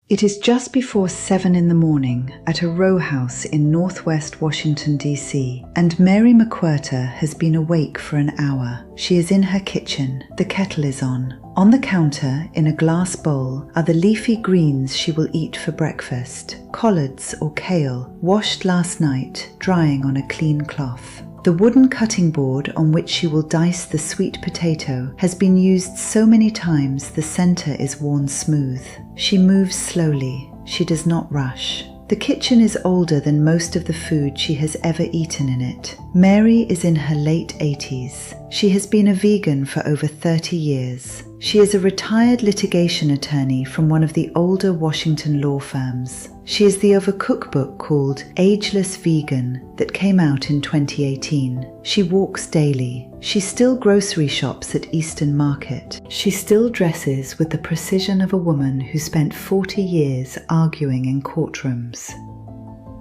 It is just before 7 in the morning at a row house in northwest Washington, D.C., and Mary McQuirter has been awake for an hour. She is in her kitchen. The kettle is on. On the counter, in a glass bowl, are the leafy greens she will eat for breakfast. Collards or kale, washed last night, drying on a clean cloth. The wooden cutting board on which she will dice the sweet potato has been used so many times the center is worn smooth. She moves slowly. She does not rush. The kitchen is older than most of the food she has ever eaten in it. Mary is in her late 80s. She has been a vegan for over 30 years. She is a retired litigation attorney from one of the older Washington law firms. She is the of a cookbook called Ageless Vegan that came out in 2018. She walks daily. She still grocery shops at Eastern Market. She still dresses with the precision of a woman who spent 40 years arguing in courtrooms.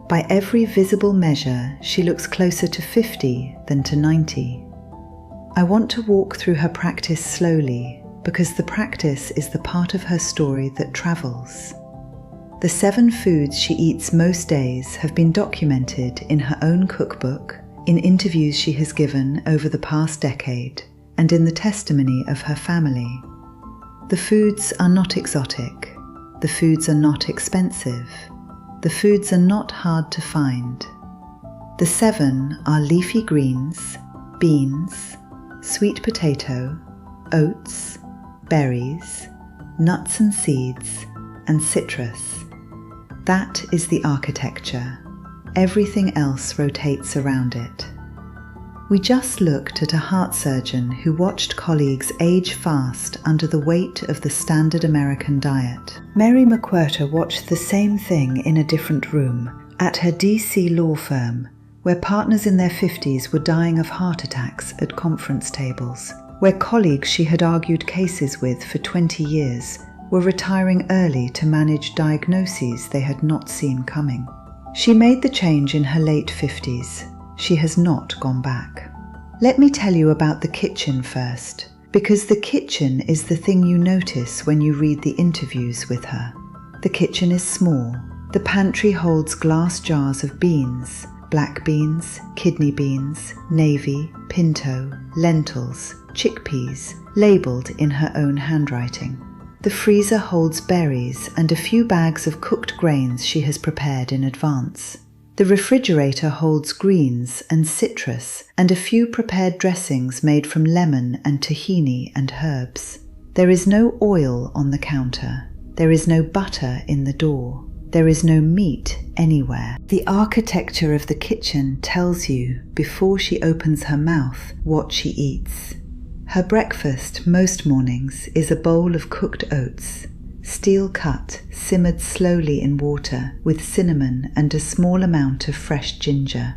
By every visible measure, she looks closer to 50 than to 90. I want to walk through her practice slowly because the practice is the part of her story that travels. The 7 foods she eats most days have been documented in her own cookbook, in interviews she has given over the past decade, and in the testimony of her family. The foods are not exotic. The foods are not expensive. The foods are not hard to find. The 7 are leafy greens, beans, sweet potato, oats, berries, nuts and seeds, and citrus. That is the architecture. Everything else rotates around it. We just looked at a heart surgeon who watched colleagues age fast under the weight of the standard American diet. Mary McQuirter watched the same thing in a different room, at her DC law firm, where partners in their 50s were dying of heart attacks at conference tables, where colleagues she had argued cases with for 20 years were retiring early to manage diagnoses they had not seen coming. She made the change in her late 50s. She has not gone back. Let me tell you about the kitchen first, because the kitchen is the thing you notice when you read the interviews with her. The kitchen is small. The pantry holds glass jars of beans, black beans, kidney beans, navy, pinto, lentils, chickpeas, labeled in her own handwriting. The freezer holds berries and a few bags of cooked grains she has prepared in advance. The refrigerator holds greens and citrus and a few prepared dressings made from lemon and tahini and herbs. There is no oil on the counter. There is no butter in the door. There is no meat anywhere. The architecture of the kitchen tells you, before she opens her mouth, what she eats. Her breakfast most mornings is a bowl of cooked oats, steel cut, simmered slowly in water with cinnamon and a small amount of fresh ginger.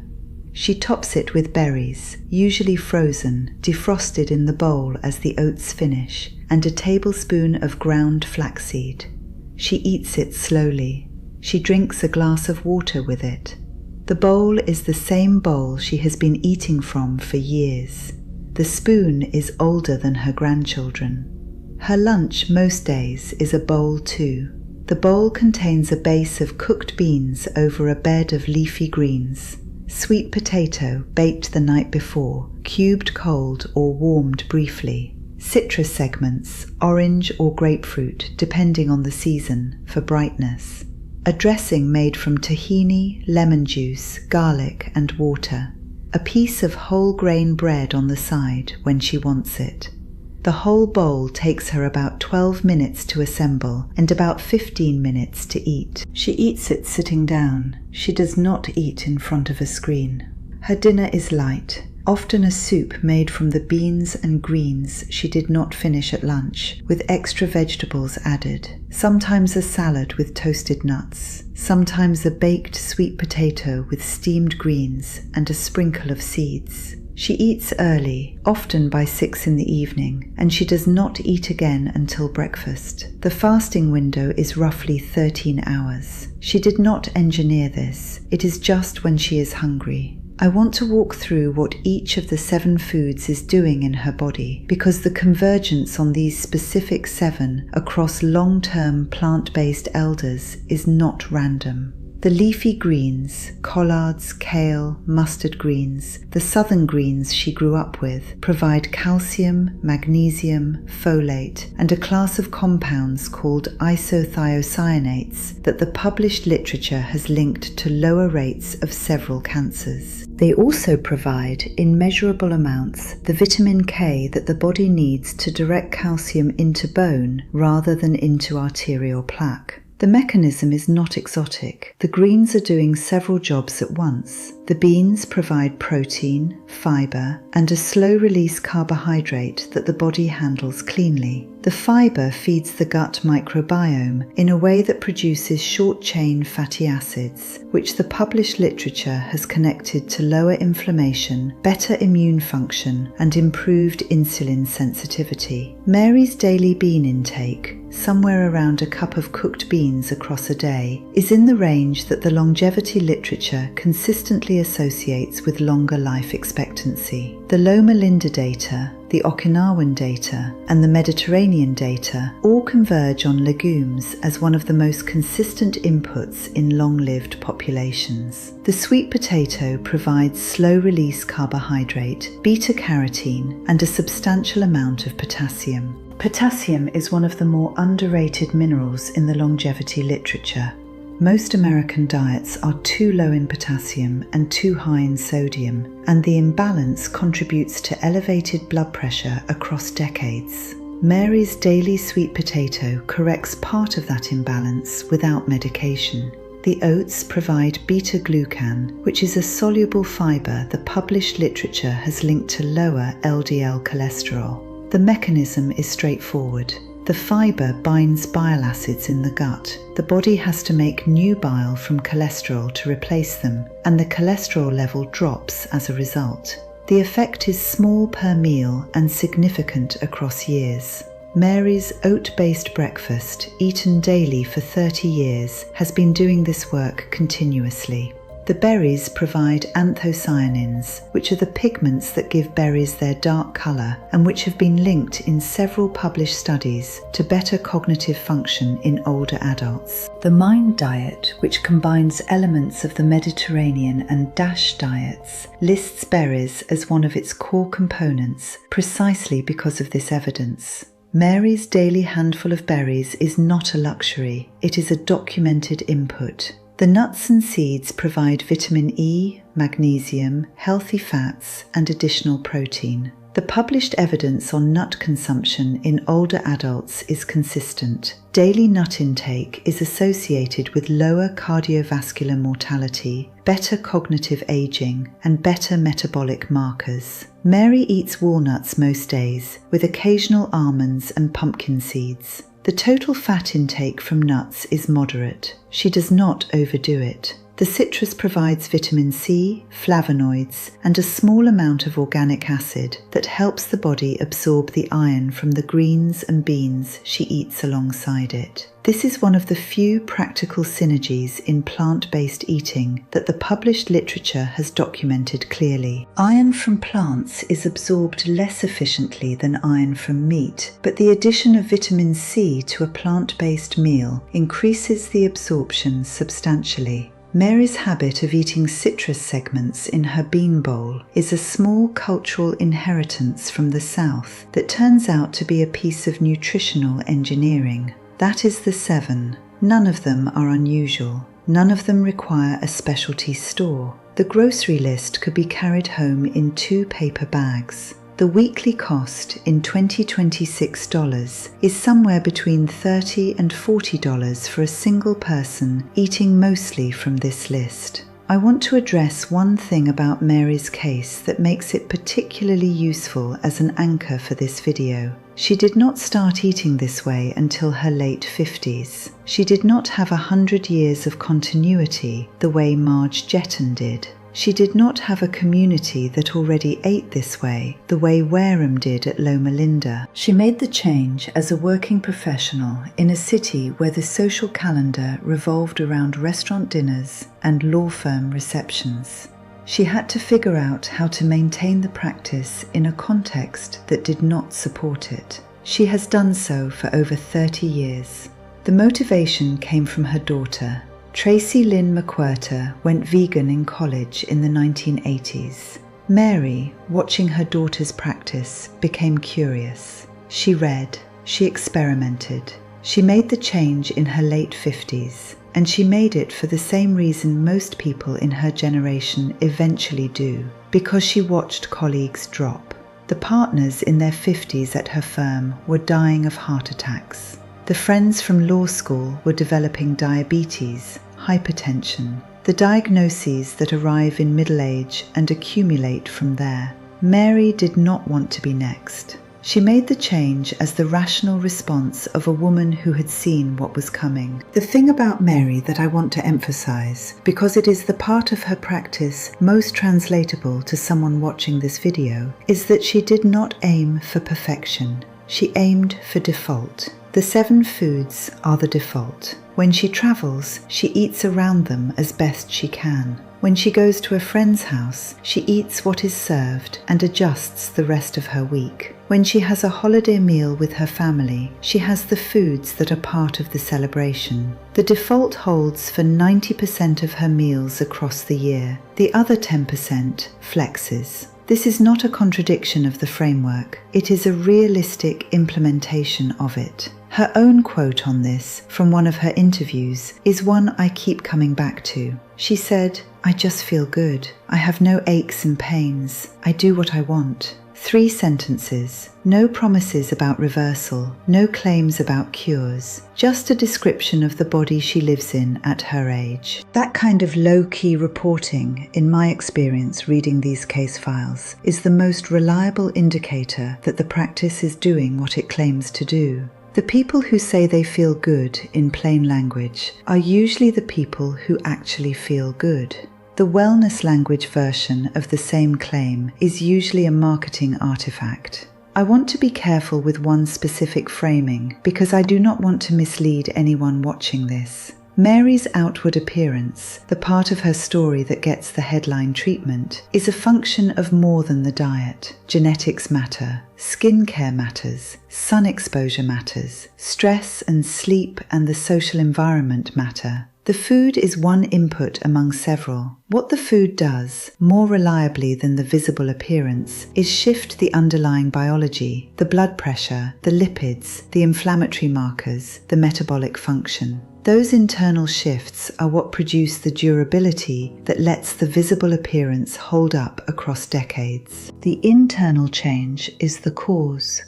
She tops it with berries, usually frozen, defrosted in the bowl as the oats finish, and a tablespoon of ground flaxseed. She eats it slowly. She drinks a glass of water with it. The bowl is the same bowl she has been eating from for years. The spoon is older than her grandchildren. Her lunch most days is a bowl too. The bowl contains a base of cooked beans over a bed of leafy greens, sweet potato baked the night before, cubed cold or warmed briefly, citrus segments, orange or grapefruit depending on the season, for brightness, a dressing made from tahini, lemon juice, garlic and water, a piece of whole grain bread on the side when she wants it. The whole bowl takes her about 12 minutes to assemble and about 15 minutes to eat. She eats it sitting down. She does not eat in front of a screen. Her dinner is light, often a soup made from the beans and greens she did not finish at lunch, with extra vegetables added. Sometimes a salad with toasted nuts. Sometimes a baked sweet potato with steamed greens and a sprinkle of seeds. She eats early, often by 6 in the evening, and she does not eat again until breakfast. The fasting window is roughly 13 hours. She did not engineer this. It is just when she is hungry. I want to walk through what each of the 7 foods is doing in her body, because the convergence on these specific 7 across long-term plant-based elders is not random. The leafy greens, collards, kale, mustard greens, the southern greens she grew up with, provide calcium, magnesium, folate, and a class of compounds called isothiocyanates that the published literature has linked to lower rates of several cancers. They also provide, in measurable amounts, the vitamin K that the body needs to direct calcium into bone rather than into arterial plaque. The mechanism is not exotic. The greens are doing several jobs at once. The beans provide protein, fiber, and a slow-release carbohydrate that the body handles cleanly. The fiber feeds the gut microbiome in a way that produces short-chain fatty acids, which the published literature has connected to lower inflammation, better immune function, and improved insulin sensitivity. Mary's daily bean intake, somewhere around a cup of cooked beans across a day, is in the range that the longevity literature consistently associates with longer life expectancy. The Loma Linda data, the Okinawan data, and the Mediterranean data all converge on legumes as one of the most consistent inputs in long-lived populations. The sweet potato provides slow-release carbohydrate, beta-carotene, and a substantial amount of potassium. Potassium is one of the more underrated minerals in the longevity literature. Most American diets are too low in potassium and too high in sodium, and the imbalance contributes to elevated blood pressure across decades. Mary's daily sweet potato corrects part of that imbalance without medication. The oats provide beta-glucan, which is a soluble fiber the published literature has linked to lower LDL cholesterol. The mechanism is straightforward. The fiber binds bile acids in the gut. The body has to make new bile from cholesterol to replace them, and the cholesterol level drops as a result. The effect is small per meal and significant across years. Mary's oat-based breakfast, eaten daily for 30 years, has been doing this work continuously. The berries provide anthocyanins, which are the pigments that give berries their dark colour and which have been linked in several published studies to better cognitive function in older adults. The MIND diet, which combines elements of the Mediterranean and DASH diets, lists berries as one of its core components precisely because of this evidence. Mary's daily handful of berries is not a luxury, it is a documented input. The nuts and seeds provide vitamin E, magnesium, healthy fats, and additional protein. The published evidence on nut consumption in older adults is consistent. Daily nut intake is associated with lower cardiovascular mortality, better cognitive aging, and better metabolic markers. Mary eats walnuts most days, with occasional almonds and pumpkin seeds. The total fat intake from nuts is moderate. She does not overdo it. The citrus provides vitamin C, flavonoids, and a small amount of organic acid that helps the body absorb the iron from the greens and beans she eats alongside it. This is one of the few practical synergies in plant-based eating that the published literature has documented clearly. Iron from plants is absorbed less efficiently than iron from meat, but the addition of vitamin C to a plant-based meal increases the absorption substantially. Mary's habit of eating citrus segments in her bean bowl is a small cultural inheritance from the South that turns out to be a piece of nutritional engineering. That is the 7. None of them are unusual. None of them require a specialty store. The grocery list could be carried home in 2 paper bags. The weekly cost in 2026 dollars is somewhere between $30 and $40 for a single person eating mostly from this list. I want to address one thing about Mary's case that makes it particularly useful as an anchor for this video. She did not start eating this way until her late 50s. She did not have 100 years of continuity the way Marge Jetton did. She did not have a community that already ate this way, the way Wareham did at Loma Linda. She made the change as a working professional in a city where the social calendar revolved around restaurant dinners and law firm receptions. She had to figure out how to maintain the practice in a context that did not support it. She has done so for over 30 years. The motivation came from her daughter. Tracye McQuirter went vegan in college in the 1980s. Mary, watching her daughter's practice, became curious. She read, she experimented. She made the change in her late 50s, and she made it for the same reason most people in her generation eventually do, because she watched colleagues drop. The partners in their 50s at her firm were dying of heart attacks. The friends from law school were developing diabetes, hypertension, the diagnoses that arrive in middle age and accumulate from there. Mary did not want to be next. She made the change as the rational response of a woman who had seen what was coming. The thing about Mary that I want to emphasize, because it is the part of her practice most translatable to someone watching this video, is that she did not aim for perfection. She aimed for default. The 7 foods are the default. When she travels, she eats around them as best she can. When she goes to a friend's house, she eats what is served and adjusts the rest of her week. When she has a holiday meal with her family, she has the foods that are part of the celebration. The default holds for 90% of her meals across the year. The other 10% flexes. This is not a contradiction of the framework. It is a realistic implementation of it. Her own quote on this from one of her interviews is one I keep coming back to. She said, "I just feel good. I have no aches and pains. I do what I want." 3 sentences, no promises about reversal, no claims about cures, just a description of the body she lives in at her age. That kind of low-key reporting, in my experience reading these case files, is the most reliable indicator that the practice is doing what it claims to do. The people who say they feel good in plain language are usually the people who actually feel good. The wellness language version of the same claim is usually a marketing artifact. I want to be careful with one specific framing because I do not want to mislead anyone watching this. Mary's outward appearance, the part of her story that gets the headline treatment, is a function of more than the diet. Genetics matter, skincare matters, sun exposure matters, stress and sleep and the social environment matter. The food is one input among several. What the food does, more reliably than the visible appearance, is shift the underlying biology, the blood pressure, the lipids, the inflammatory markers, the metabolic function. Those internal shifts are what produce the durability that lets the visible appearance hold up across decades. The internal change is the cause.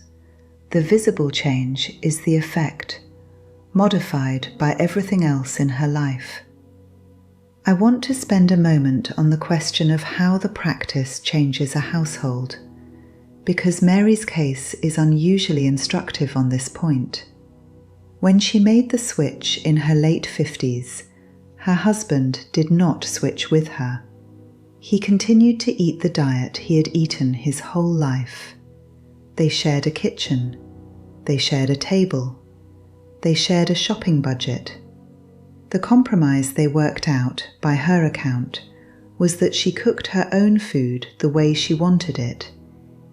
The visible change is the effect, modified by everything else in her life. I want to spend a moment on the question of how the practice changes a household, because Mary's case is unusually instructive on this point. When she made the switch in her late 50s, her husband did not switch with her. He continued to eat the diet he had eaten his whole life. They shared a kitchen. They shared a table. They shared a shopping budget. The compromise they worked out, by her account, was that she cooked her own food the way she wanted it.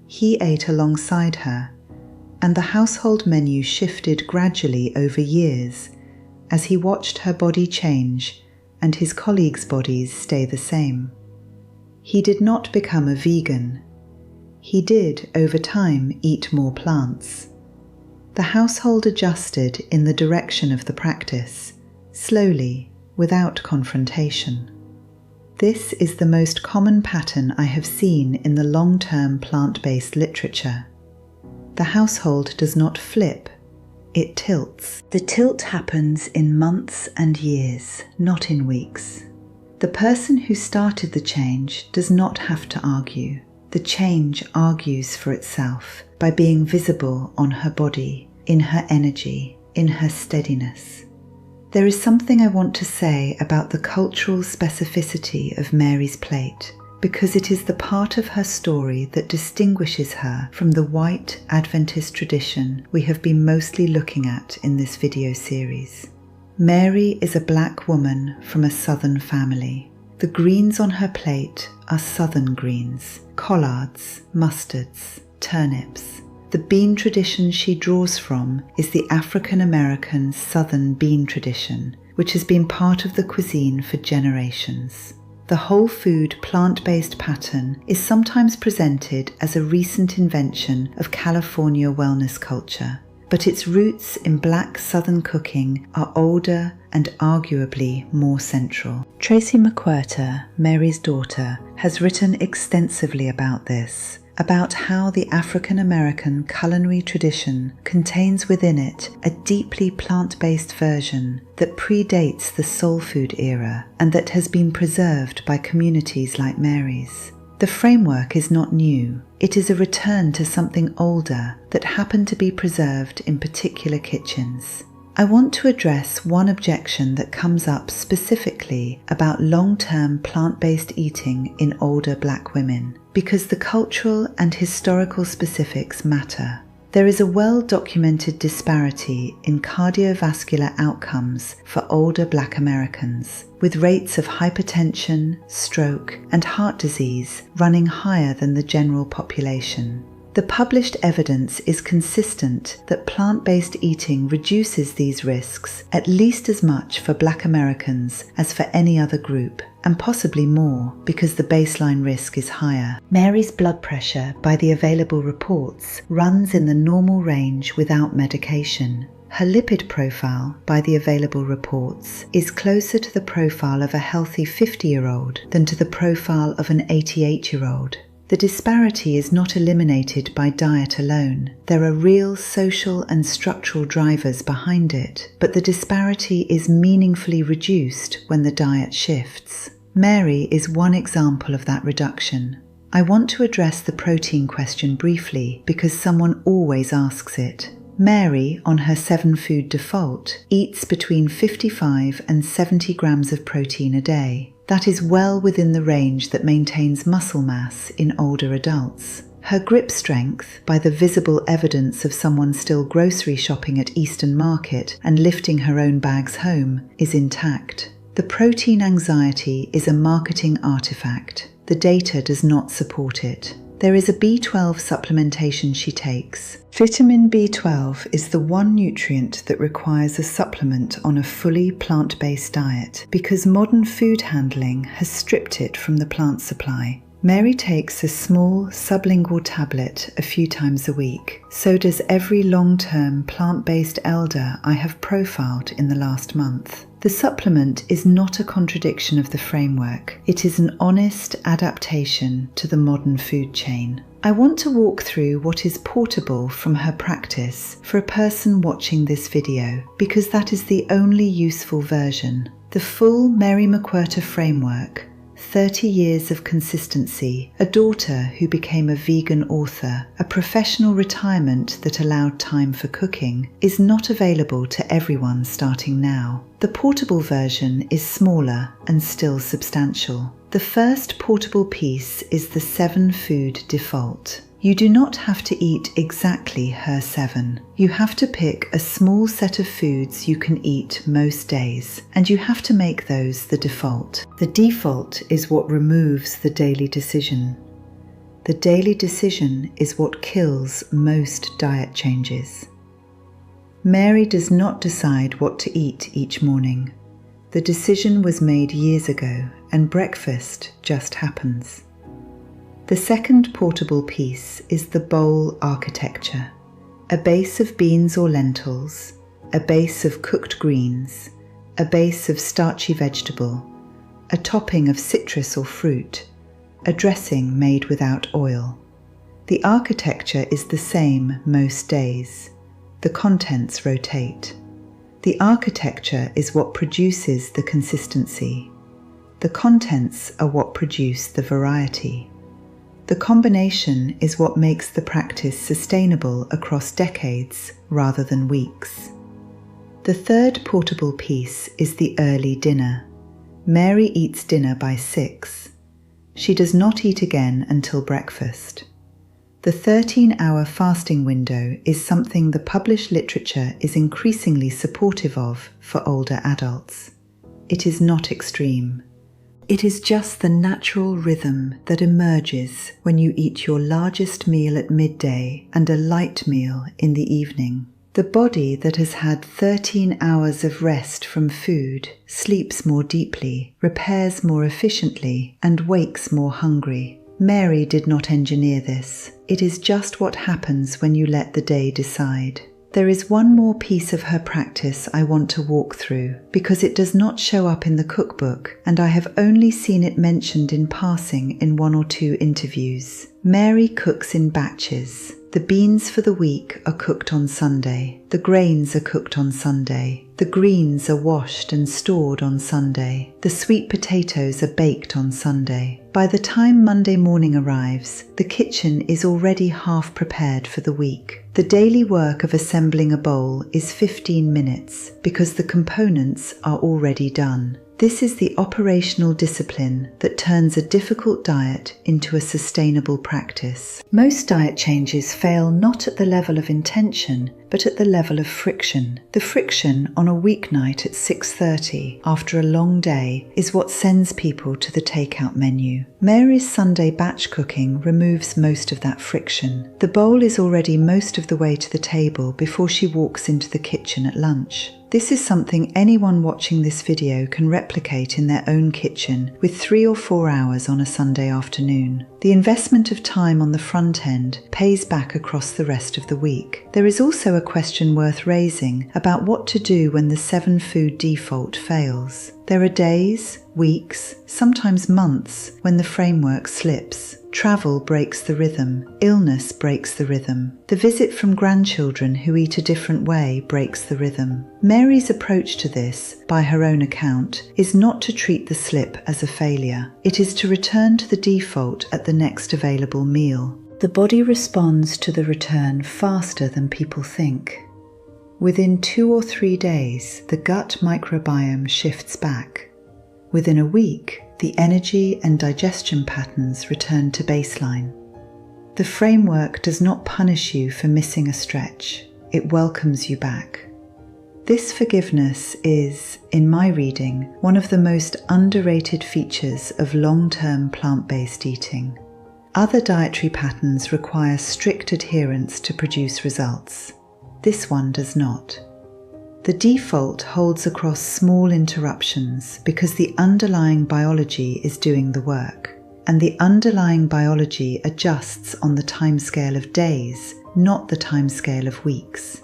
He ate alongside her, and the household menu shifted gradually over years as he watched her body change and his colleagues' bodies stay the same. He did not become a vegan. He did, over time, eat more plants. The household adjusted in the direction of the practice, slowly, without confrontation. This is the most common pattern I have seen in the long-term plant-based literature. The household does not flip, it tilts. The tilt happens in months and years, not in weeks. The person who started the change does not have to argue. The change argues for itself by being visible on her body, in her energy, in her steadiness. There is something I want to say about the cultural specificity of Mary's plate, because it is the part of her story that distinguishes her from the white Adventist tradition we have been mostly looking at in this video series. Mary is a black woman from a southern family. The greens on her plate are southern greens, collards, mustards, turnips. The bean tradition she draws from is the African American southern bean tradition, which has been part of the cuisine for generations. The whole food plant-based pattern is sometimes presented as a recent invention of California wellness culture, but its roots in Black Southern cooking are older and arguably more central. Tracye McQuirter, Mary's daughter, has written extensively about this, about how the African American culinary tradition contains within it a deeply plant-based version that predates the soul food era and that has been preserved by communities like Mary's. The framework is not new. It is a return to something older that happened to be preserved in particular kitchens. I want to address one objection that comes up specifically about long-term plant-based eating in older Black women, because the cultural and historical specifics matter. There is a well-documented disparity in cardiovascular outcomes for older Black Americans, with rates of hypertension, stroke, and heart disease running higher than the general population. The published evidence is consistent that plant-based eating reduces these risks at least as much for Black Americans as for any other group, and possibly more because the baseline risk is higher. Mary's blood pressure, by the available reports, runs in the normal range without medication. Her lipid profile, by the available reports, is closer to the profile of a healthy 50-year-old than to the profile of an 88-year-old. The disparity is not eliminated by diet alone. There are real social and structural drivers behind it, but the disparity is meaningfully reduced when the diet shifts. Mary is one example of that reduction. I want to address the protein question briefly because someone always asks it. Mary, on her 7-food default, eats between 55 and 70 grams of protein a day. That is well within the range that maintains muscle mass in older adults. Her grip strength, by the visible evidence of someone still grocery shopping at Eastern Market and lifting her own bags home, is intact. The protein anxiety is a marketing artifact. The data does not support it. There is a B12 supplementation she takes. Vitamin B12 is the one nutrient that requires a supplement on a fully plant-based diet because modern food handling has stripped it from the plant supply. Mary takes a small sublingual tablet a few times a week. So does every long-term plant-based elder I have profiled in the last month. The supplement is not a contradiction of the framework. It is an honest adaptation to the modern food chain. I want to walk through what is portable from her practice for a person watching this video, because that is the only useful version. The full Mary McQuirter framework, 30 years of consistency, a daughter who became a vegan author, a professional retirement that allowed time for cooking, is not available to everyone starting now. The portable version is smaller and still substantial. The first portable piece is the 7-food default. You do not have to eat exactly her 7. You have to pick a small set of foods you can eat most days, and you have to make those the default. The default is what removes the daily decision. The daily decision is what kills most diet changes. Mary does not decide what to eat each morning. The decision was made years ago, and breakfast just happens. The second portable piece is the bowl architecture. A base of beans or lentils, a base of cooked greens, a base of starchy vegetable, a topping of citrus or fruit, a dressing made without oil. The architecture is the same most days. The contents rotate. The architecture is what produces the consistency. The contents are what produce the variety. The combination is what makes the practice sustainable across decades rather than weeks. The third portable piece is the early dinner. Mary eats dinner by 6. She does not eat again until breakfast. The 13-hour fasting window is something the published literature is increasingly supportive of for older adults. It is not extreme. It is just the natural rhythm that emerges when you eat your largest meal at midday and a light meal in the evening. The body that has had 13 hours of rest from food sleeps more deeply, repairs more efficiently, and wakes more hungry. Mary did not engineer this. It is just what happens when you let the day decide. There is one more piece of her practice I want to walk through, because it does not show up in the cookbook, and I have only seen it mentioned in passing in 1 or 2 interviews. Mary cooks in batches. The beans for the week are cooked on Sunday. The grains are cooked on Sunday. The greens are washed and stored on Sunday. The sweet potatoes are baked on Sunday. By the time Monday morning arrives, the kitchen is already half prepared for the week. The daily work of assembling a bowl is 15 minutes because the components are already done. This is the operational discipline that turns a difficult diet into a sustainable practice. Most diet changes fail not at the level of intention, but at the level of friction. The friction on a weeknight at 6:30 after a long day is what sends people to the takeout menu. Mary's Sunday batch cooking removes most of that friction. The bowl is already most of the way to the table before she walks into the kitchen at lunch. This is something anyone watching this video can replicate in their own kitchen with 3 or 4 hours on a Sunday afternoon. The investment of time on the front end pays back across the rest of the week. There is also a question worth raising about what to do when the 7-food default fails. There are days, weeks, sometimes months when the framework slips. Travel breaks the rhythm. Illness breaks the rhythm. The visit from grandchildren who eat a different way breaks the rhythm. Mary's approach to this, by her own account, is not to treat the slip as a failure. It is to return to the default at the next available meal. The body responds to the return faster than people think. Within 2 or 3 days, the gut microbiome shifts back. Within a week, the energy and digestion patterns return to baseline. The framework does not punish you for missing a stretch. It welcomes you back. This forgiveness is, in my reading, one of the most underrated features of long-term plant-based eating. Other dietary patterns require strict adherence to produce results. This one does not. The default holds across small interruptions because the underlying biology is doing the work, and the underlying biology adjusts on the timescale of days, not the timescale of weeks.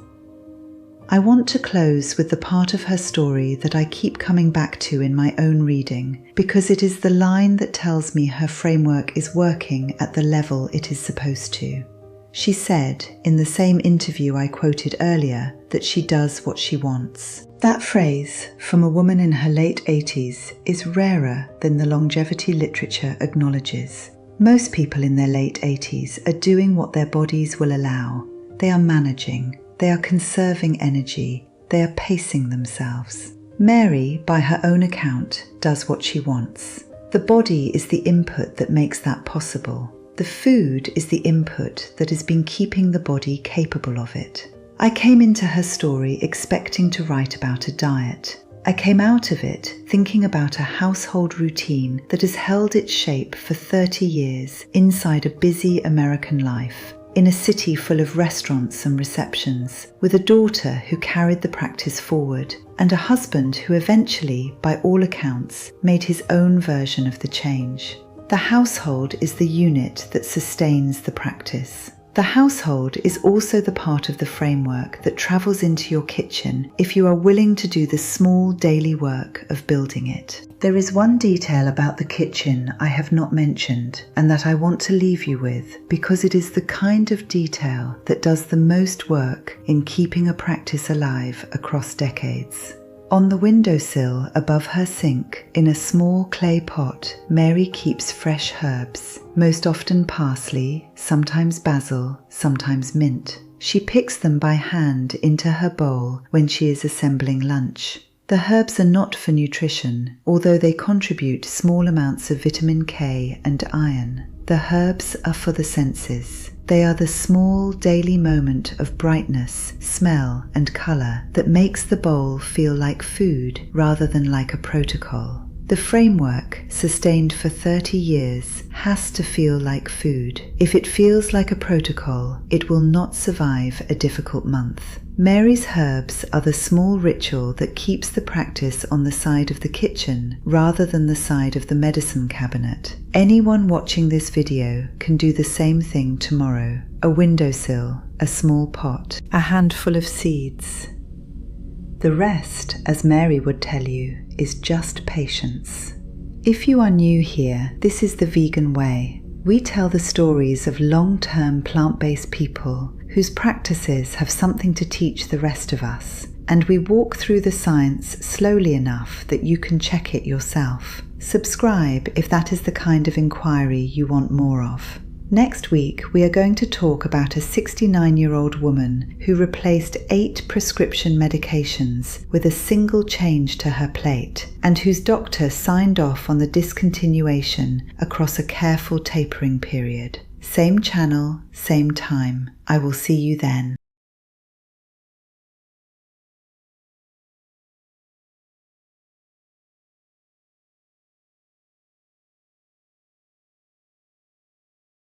I want to close with the part of her story that I keep coming back to in my own reading, because it is the line that tells me her framework is working at the level it is supposed to. She said, in the same interview I quoted earlier, that she does what she wants. That phrase, from a woman in her late 80s, is rarer than the longevity literature acknowledges. Most people in their late 80s are doing what their bodies will allow. They are managing. They are conserving energy. They are pacing themselves. Mary, by her own account, does what she wants. The body is the input that makes that possible. The food is the input that has been keeping the body capable of it. I came into her story expecting to write about a diet. I came out of it thinking about a household routine that has held its shape for 30 years inside a busy American life, in a city full of restaurants and receptions, with a daughter who carried the practice forward, and a husband who eventually, by all accounts, made his own version of the change. The household is the unit that sustains the practice. The household is also the part of the framework that travels into your kitchen if you are willing to do the small daily work of building it. There is one detail about the kitchen I have not mentioned and that I want to leave you with because it is the kind of detail that does the most work in keeping a practice alive across decades. On the windowsill above her sink, in a small clay pot, Mary keeps fresh herbs, most often parsley, sometimes basil, sometimes mint. She picks them by hand into her bowl when she is assembling lunch. The herbs are not for nutrition, although they contribute small amounts of vitamin K and iron. The herbs are for the senses. They are the small daily moment of brightness, smell, and colour that makes the bowl feel like food rather than like a protocol. The framework, sustained for 30 years, has to feel like food. If it feels like a protocol, it will not survive a difficult month. Mary's herbs are the small ritual that keeps the practice on the side of the kitchen rather than the side of the medicine cabinet. Anyone watching this video can do the same thing tomorrow. A windowsill, a small pot, a handful of seeds. The rest, as Mary would tell you, is just patience. If you are new here, this is the Vegan Way. We tell the stories of long-term plant-based people whose practices have something to teach the rest of us, and we walk through the science slowly enough that you can check it yourself. Subscribe if that is the kind of inquiry you want more of. Next week, we are going to talk about a 69-year-old woman who replaced 8 prescription medications with a single change to her plate, and whose doctor signed off on the discontinuation across a careful tapering period. Same channel, same time. I will see you then.